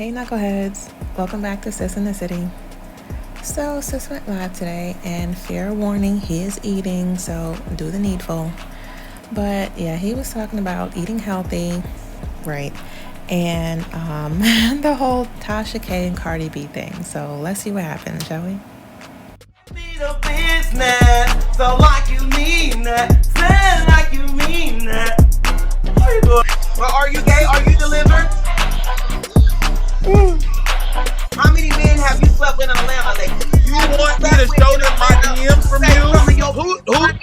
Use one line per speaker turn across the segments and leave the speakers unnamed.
Hey knuckleheads, welcome back to Sis in the City. So Sis went live today, and fair warning, he is eating, so do the needful. But yeah, he was talking about eating healthy, right? And the whole Tasha K and Cardi B thing. So let's see what happens, shall we?
Be the business, so like you mean that, say like you mean that. What are you doing? Well, are you gay? Are you delivered? How many men have you slept with in Atlanta lately?
You want me to show them my DMs from you?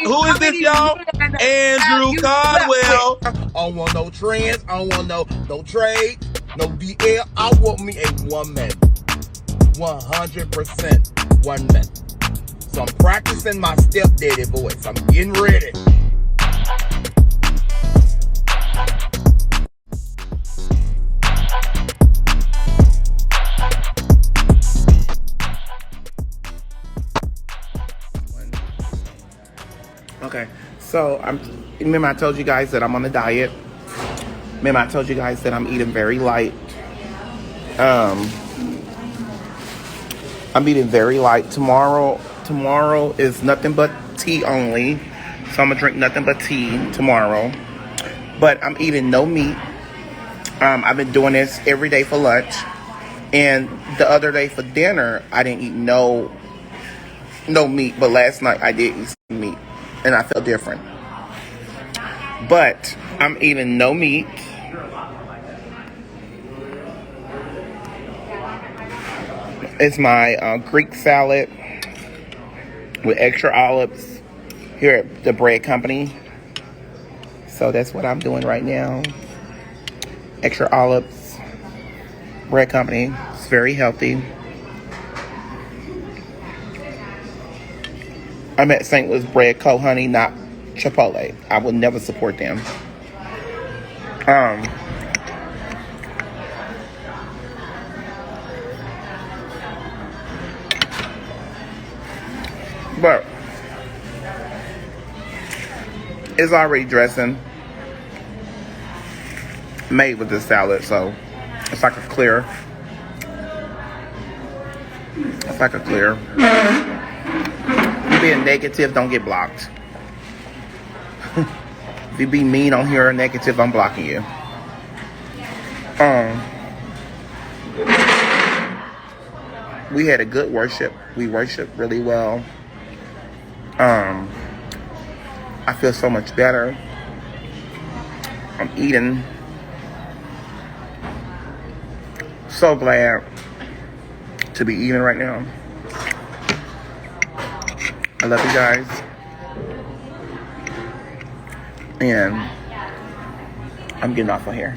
Who is this, y'all? Andrew Caldwell. I don't want no trends. I don't want no trade, no DL. I want me a woman. 100% woman. So I'm practicing my stepdaddy voice. I'm getting ready.
Okay, so remember I told you guys that I'm on a diet. Remember I told you guys that I'm eating very light. I'm eating very light. Tomorrow is nothing but tea only. So I'm gonna drink nothing but tea tomorrow. But I'm eating no meat. I've been doing this every day for lunch. And the other day for dinner, I didn't eat no meat. But last night I did eat some meat. And I felt different. But I'm eating no meat. It's my Greek salad with extra olives here at the bread company. So that's what I'm doing right now. Extra olives, bread company. It's very healthy. I'm at St. Louis Bread Co. Honey, not Chipotle. I would never support them. But it's already dressing made with this salad, so it's like a clear. It's like a clear. You being negative, don't get blocked. If you be mean on here or negative, I'm blocking you. We had a good worship. We worshiped really well. I feel so much better. I'm eating. So glad to be eating right now. I love you guys. And I'm getting off of here.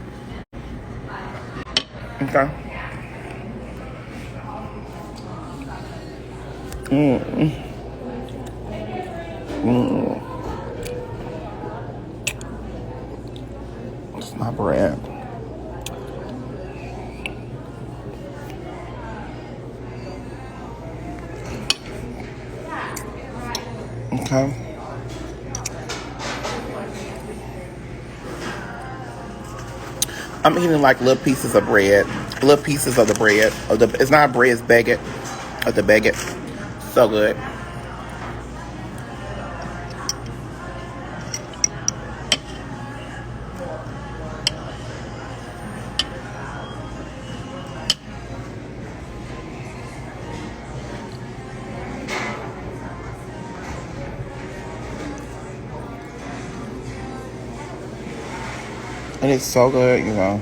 Okay. It's my bread. Okay. I'm eating like little pieces of bread. Little pieces of the bread. It's not bread, it's baguette. Of the baguette. So good. And it's so good, you know.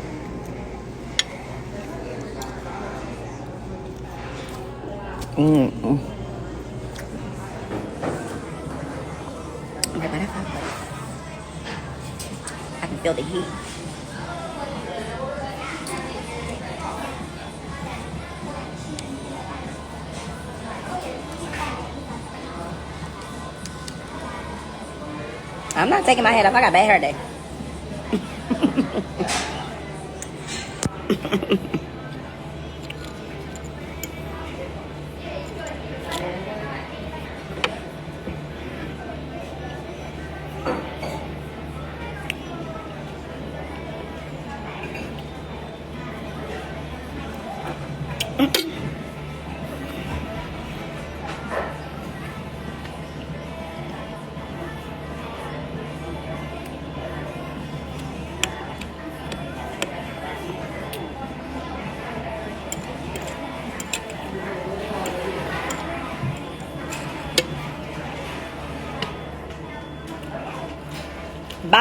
I can feel the heat. I'm not taking my head off. I got bad hair today. Bye,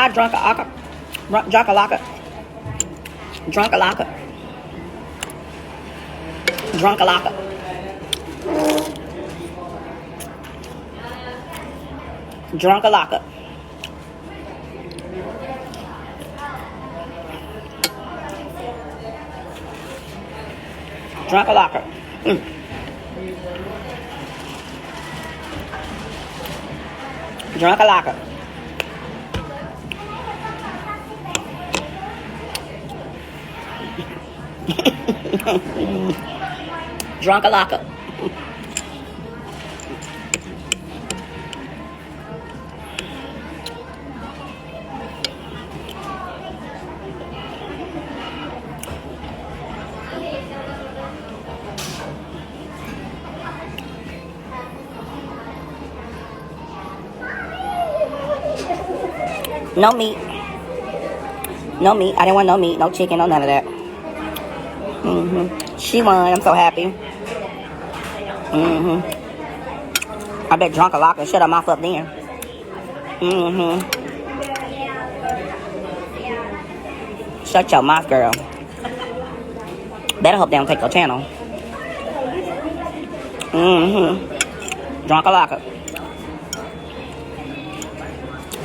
drunkalaka. Drunkalaka. Drunkalaka. Drunkalaka. Drunkalaka. Drunkalaka. Drunkalaka. Drunkalaka. No meat. No meat. I didn't want no meat, no chicken, no none of that. She won. I'm so happy. I bet Drunkalaka shut her mouth up then. Shut your mouth, girl. Better hope they don't take your channel. Drunkalaka.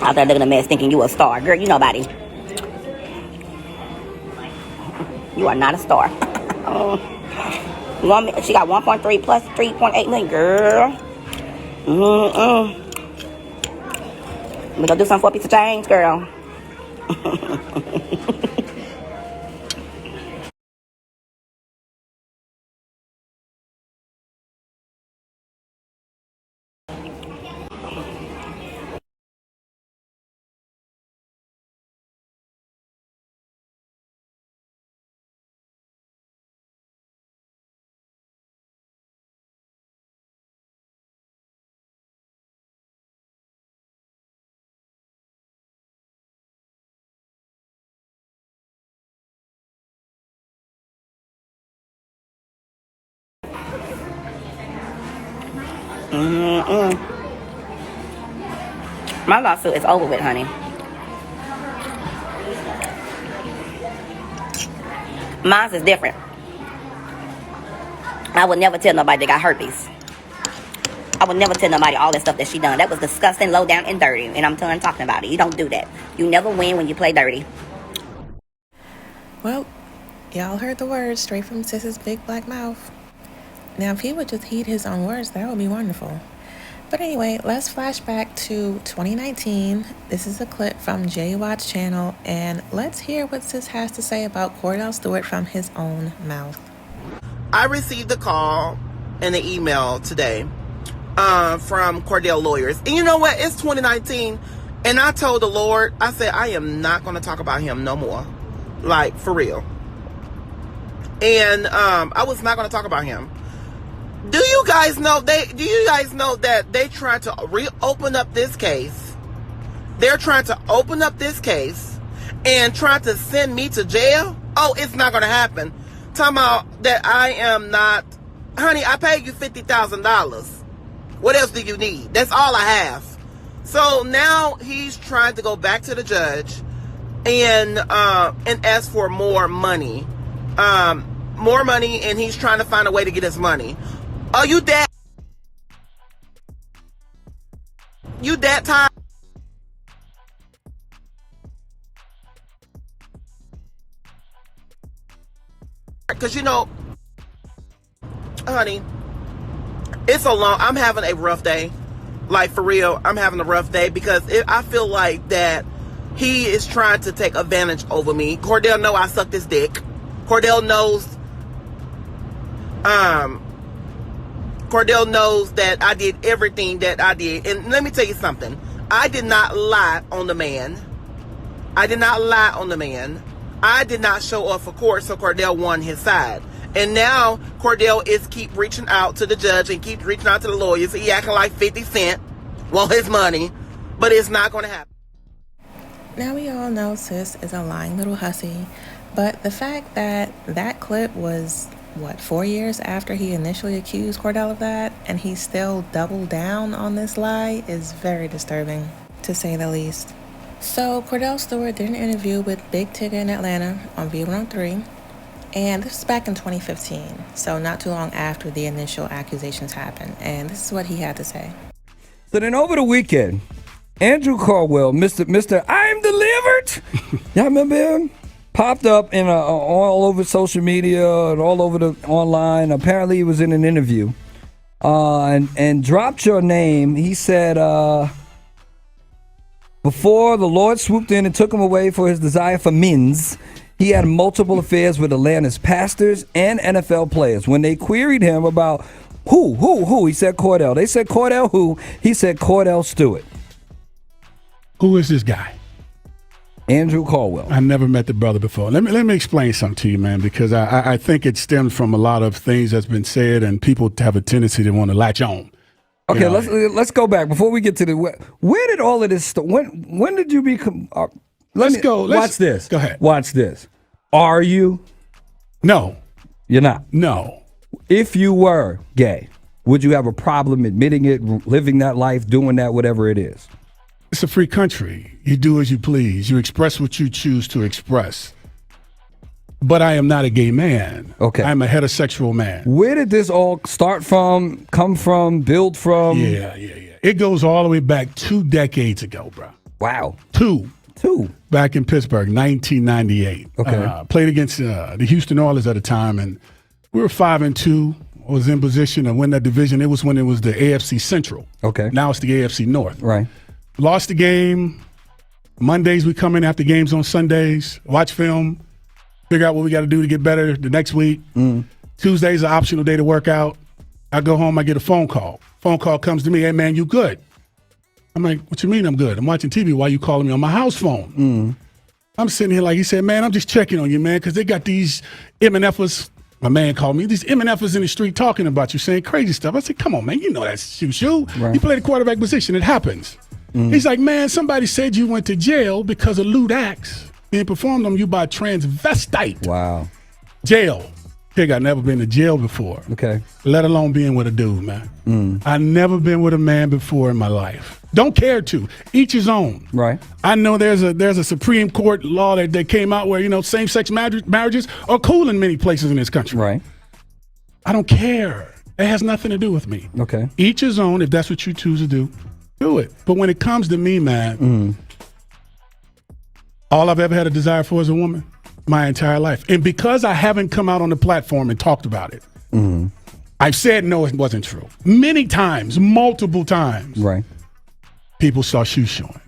Out there looking a mess thinking you a star. Girl, you nobody. You are not a star. She got 1.3 plus 3.8 million, girl. We gonna do something for a piece of change, girl. My lawsuit is over with, honey. Mine's is different. I would never tell nobody they got herpes. I would never tell nobody all that stuff that she done. That was disgusting, low down, and dirty. And I'm done talking about it. You don't do that. You never win when you play dirty.
Well, y'all heard the words straight from Sis's big black mouth. Now, if he would just heed his own words, that would be wonderful. But anyway, let's flash back to 2019. This is a clip from Jay Watt's channel, and let's hear what Sis has to say about Cordell Stewart from his own mouth.
I received a call and an email today from Cordell lawyers. And you know what? It's 2019, and I told the Lord, I said, I am not going to talk about him no more. Like, for real. And I was not going to talk about him. Do you guys know that they tried to reopen up this case? They're trying to open up this case and trying to send me to jail? Oh, it's not going to happen. Talking about that I am not, honey, I paid you $50,000. What else do you need? That's all I have. So now he's trying to go back to the judge and ask for more money. More money, and he's trying to find a way to get his money. Are you that tired? Because, you know, honey, it's I'm having a rough day. Like, for real, I'm having a rough day because I feel like that he is trying to take advantage over me. Cordell knows I sucked his dick. Cordell knows that I did everything that I did. And let me tell you something. I did not lie on the man. I did not lie on the man. I did not show up for court, so Cordell won his side. And now Cordell is keep reaching out to the judge and keep reaching out to the lawyers. He acting like 50 Cent want his money, but it's not going to happen.
Now we all know Sis is a lying little hussy, but the fact that that clip was, 4 years after he initially accused Cordell of that, and he still doubled down on this lie is very disturbing, to say the least. So Cordell Stewart did an interview with Big Tigger in Atlanta on V103, and this was back in 2015, so not too long after the initial accusations happened, and this is what he had to say.
So then over the weekend, Andrew Caldwell, Mr. I'm delivered. Y'all remember him? Popped up in all over social media and all over the online. Apparently, he was in an interview and dropped your name. He said, before the Lord swooped in and took him away for his desire for men's, he had multiple affairs with Atlanta's pastors and NFL players. When they queried him about who, he said Cordell. They said Cordell who? He said Cordell Stewart.
Who is this guy?
Andrew Caldwell.
I never met the brother before. Let me explain something to you, man, because I think it stems from a lot of things that's been said, and people have a tendency to want to latch on.
Okay, let's go back before we get to the where did all of this start? When did you become? Watch this.
Go ahead.
Watch this. Are you?
No,
You're not.
no.
If you were gay, would you have a problem admitting it, living that life, doing that, whatever it is?
It's a free country. You do as you please. You express what you choose to express. But I am not a gay man.
Okay.
I'm a heterosexual man.
Where did this all start from, come from, build from?
Yeah. It goes all the way back 2 decades ago, bro.
Wow.
Two. Back in Pittsburgh, 1998.
Okay.
Played against the Houston Oilers at the time, and we were 5-2. Was in position to win that division. It was when it was the AFC Central.
Okay.
Now it's the AFC North.
Right.
Lost the game. Mondays we come in after games on Sundays, watch film, figure out what we got to do to get better the next week. Tuesday's an optional day to work out. I go home, I get a phone call. Phone call comes to me, hey man, you good? I'm like, what you mean I'm good? I'm watching TV. Why you calling me on my house phone? I'm sitting here like, he said, man, I'm just checking on you, man, because they got these MNFers. My man called me, these MNFers in the street talking about you, saying crazy stuff. I said, come on, man, you know that's shoo-shoo.
Right.
You play the quarterback position, it happens. He's like, man, somebody said you went to jail because of lewd acts being performed on you by a transvestite.
Wow.
Jail. Pig, I've never been to jail before.
Okay.
Let alone being with a dude, man. I've never been with a man before in my life. Don't care to. Each his own.
Right.
I know there's a Supreme Court law that came out where, same-sex marriages are cool in many places in this country.
Right.
I don't care. It has nothing to do with me.
Okay.
Each his own. If that's what you choose to do it. But when it comes to me, man, all I've ever had a desire for is a woman my entire life. And because I haven't come out on the platform and talked about it, I've said no, it wasn't true. Many times, multiple times.
Right.
People saw shoe showing.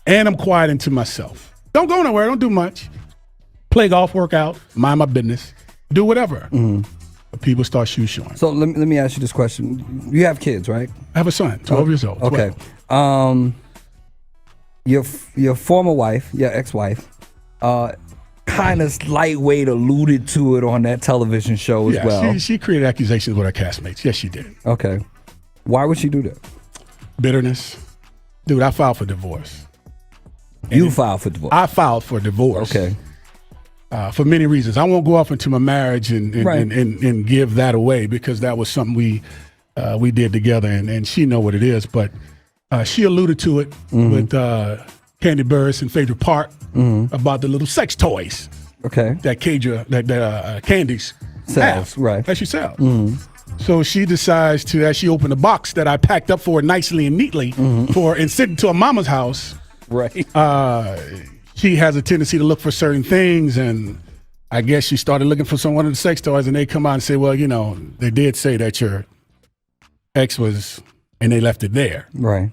And I'm quieting to myself. Don't go nowhere. Don't do much. Play golf, work out, mind my business, do whatever. But people start shoe showing.
So let me ask you this question. You have kids, right?
I have a son, 12 years old. 12.
Okay. Your former wife, your ex-wife, kind of lightweight alluded to it on that television show as well.
She created accusations with her castmates. Yes, she did.
Okay. Why would she do that?
Bitterness. Dude, I filed for divorce.
You filed for divorce?
I filed for divorce.
Okay.
For many reasons. I won't go off into my marriage and
Right.
and give that away, because that was something we did together, and she know what it is. But she alluded to it with Candy Burris and Phaedra Park about the little sex toys.
Okay.
That Candy's
Sells,
have,
right.
that she sells. So she decides to, as she opened the box that I packed up for her nicely and neatly and sent it to her mama's house.
Right.
She has a tendency to look for certain things, and I guess she started looking for one of the sex toys, and they come out and say, well, they did say that your ex was, and they left it there.
Right.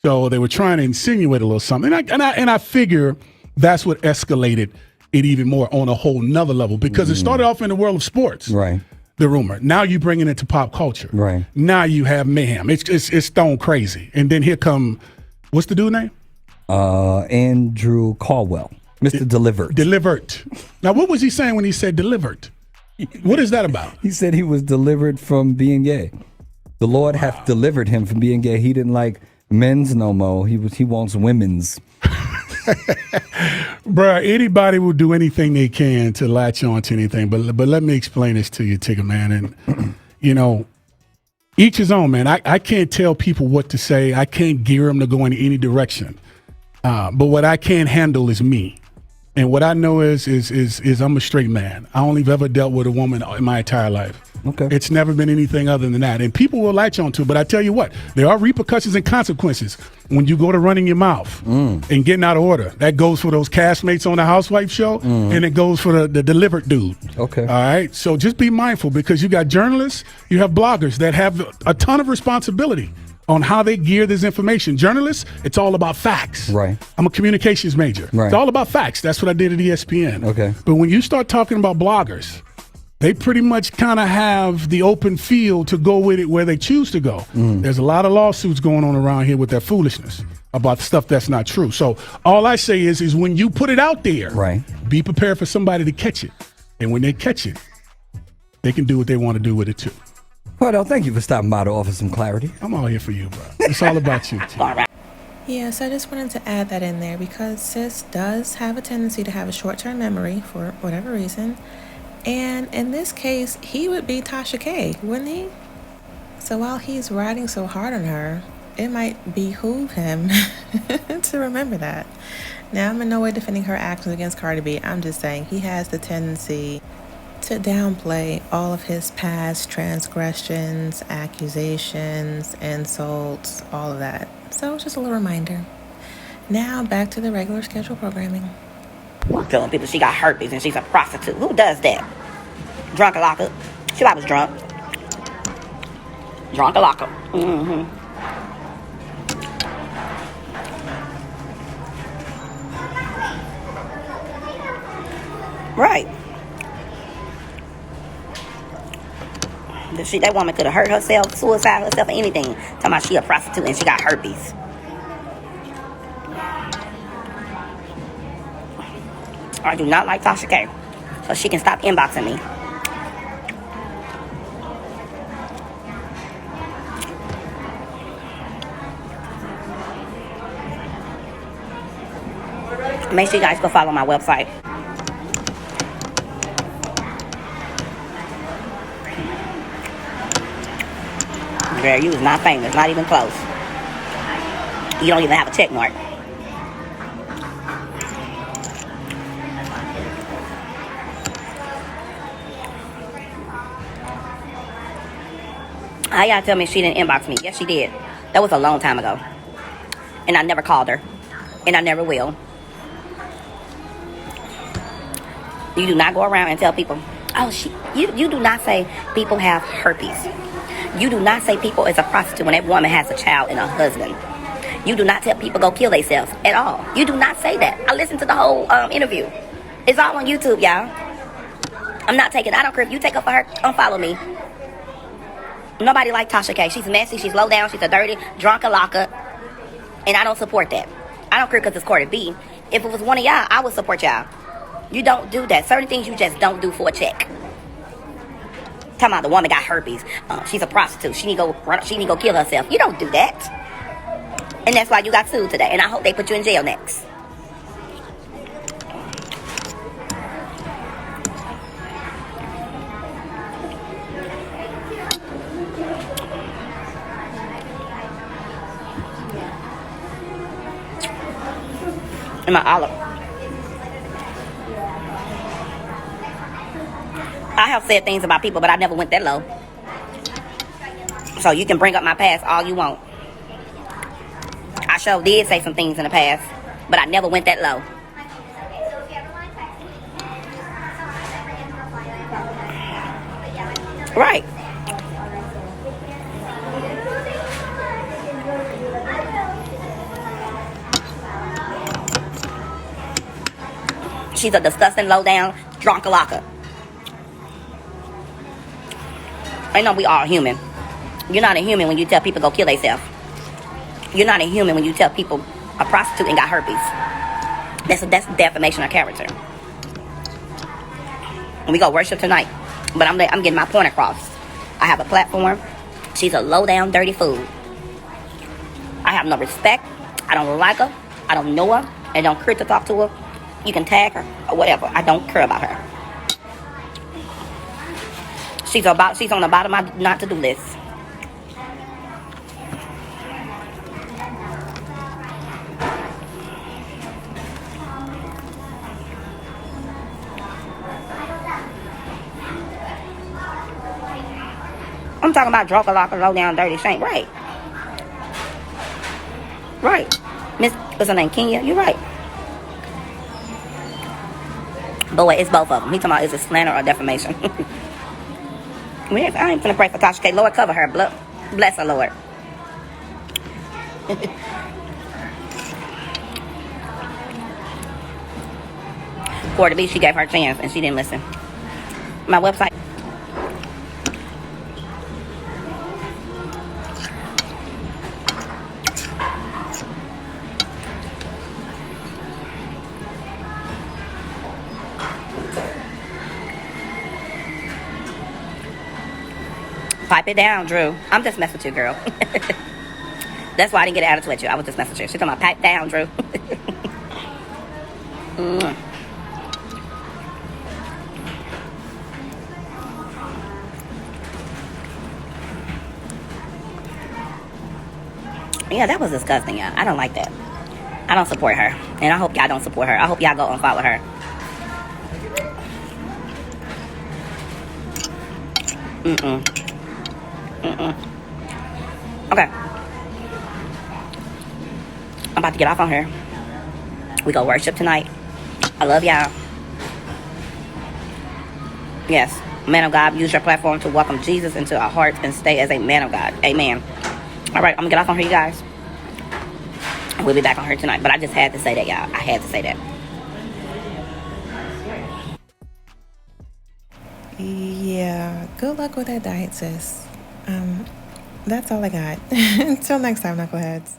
So they were trying to insinuate a little something. And I figure that's what escalated it even more on a whole nother level, because it started off in the world of sports.
Right.
The rumor. Now you bring it into pop culture.
Right.
Now you have mayhem. It's stone crazy. And then here come, what's the dude name?
Andrew Caldwell, Mr. Delivered.
Delivered. Now, what was he saying when he said delivered? What is that about?
He said he was delivered from being gay. The Lord hath delivered him from being gay. He didn't like men's no more. He wants women's.
Bruh, anybody will do anything they can to latch on to anything. But let me explain this to you, Tigger, man. And, you know, each his own, man. I can't tell people what to say. I can't gear them to go in any direction. But what I can handle is me. And what I know is I'm a straight man. I only have ever dealt with a woman in my entire life.
Okay.
It's never been anything other than that. And people will latch on to it. But I tell you what, there are repercussions and consequences when you go to running your mouth and getting out of order. That goes for those castmates on the Housewife show, and it goes for the delivered dude.
Okay.
All right? So just be mindful, because you got journalists, you have bloggers that have a ton of responsibility on how they gear this information. Journalists, it's all about facts.
Right.
I'm a communications major.
Right.
It's all about facts. That's what I did at ESPN.
Okay.
But when you start talking about bloggers, they pretty much kind of have the open field to go with it where they choose to go. There's a lot of lawsuits going on around here with that foolishness about stuff that's not true. So all I say is when you put it out there,
Right.
be prepared for somebody to catch it. And when they catch it, they can do what they want to do with it too.
Well, thank you for stopping by to offer some clarity.
I'm all here for you, bro. It's all about you, too.
Yeah, so I just wanted to add that in there because sis does have a tendency to have a short-term memory for whatever reason. And in this case, he would be Tasha K, wouldn't he? So while he's riding so hard on her, it might behoove him to remember that. Now, I'm in no way defending her actions against Cardi B. I'm just saying he has the tendency to downplay all of his past transgressions, accusations, insults, all of that. So just a little reminder. Now back to the regular schedule programming.
Telling people she got herpes and she's a prostitute. Who does that? Drunk a locker. She was drunk. Drunk a locker. Right. That woman could have hurt herself, suicide herself, or anything. Talking about she a prostitute and she got herpes. I do not like Tasha K, so she can stop inboxing me. Make sure you guys go follow my website. Girl, you is not famous, not even close. You don't even have a check mark. How y'all tell me she didn't inbox me? Yes, she did. That was a long time ago. And I never called her. And I never will. You do not go around and tell people, oh, you do not say people have herpes. You do not say people is a prostitute when that woman has a child and a husband. You do not tell people go kill themselves at all. You do not say that. I listened to the whole interview. It's all on YouTube, y'all. I'm not taking, I don't care if you take up for her, unfollow me. Nobody like Tasha K. She's messy, she's low down, she's a dirty, drunk a locker. And I don't support that. I don't care because it's Cardi B. If it was one of y'all, I would support y'all. You don't do that. Certain things you just don't do for a check. Talking about the woman got herpes. She's a prostitute. She need to go kill herself. You don't do that. And that's why you got sued today. And I hope they put you in jail next. And my olive. I have said things about people, but I never went that low. So you can bring up my past all you want. I sure did say some things in the past, but I never went that low. Right. She's a disgusting, low-down, drunk locker. I know we all human. You're not a human when you tell people go kill themselves. You're not a human when you tell people a prostitute and got herpes. That's defamation of character. And we go worship tonight. But I'm getting my point across. I have a platform. She's a low down dirty fool. I have no respect. I don't like her. I don't know her. I don't care to talk to her. You can tag her or whatever. I don't care about her. She's on the bottom of my not to do list. I'm talking about drunk like a low down dirty saint. Right. Right. Miss, what's her name? Kenya? You're right. Boy, it's both of them. He talking about is it slander or defamation? I ain't finna pray for Tasha K. Lord, cover her. Bless her, Lord. Cardi B, she gave her a chance and she didn't listen. My website. Pipe it down, Drew. I'm just messing with you, girl. That's why I didn't get an attitude with you. I was just messing with you. She's talking about pipe down, Drew. Yeah, that was disgusting, y'all. I don't like that. I don't support her. And I hope y'all don't support her. I hope y'all go unfollow her. Okay. I'm about to get off on her. We go worship tonight. I love y'all. Yes. Man of God, use your platform to welcome Jesus into our hearts and stay as a man of God. Amen. All right, I'm going to get off on her, you guys. We'll be back on her tonight. But I just had to say that, y'all. I had to say that.
Yeah, good luck with that diet, sis. That's all I got. Until next time, knuckleheads.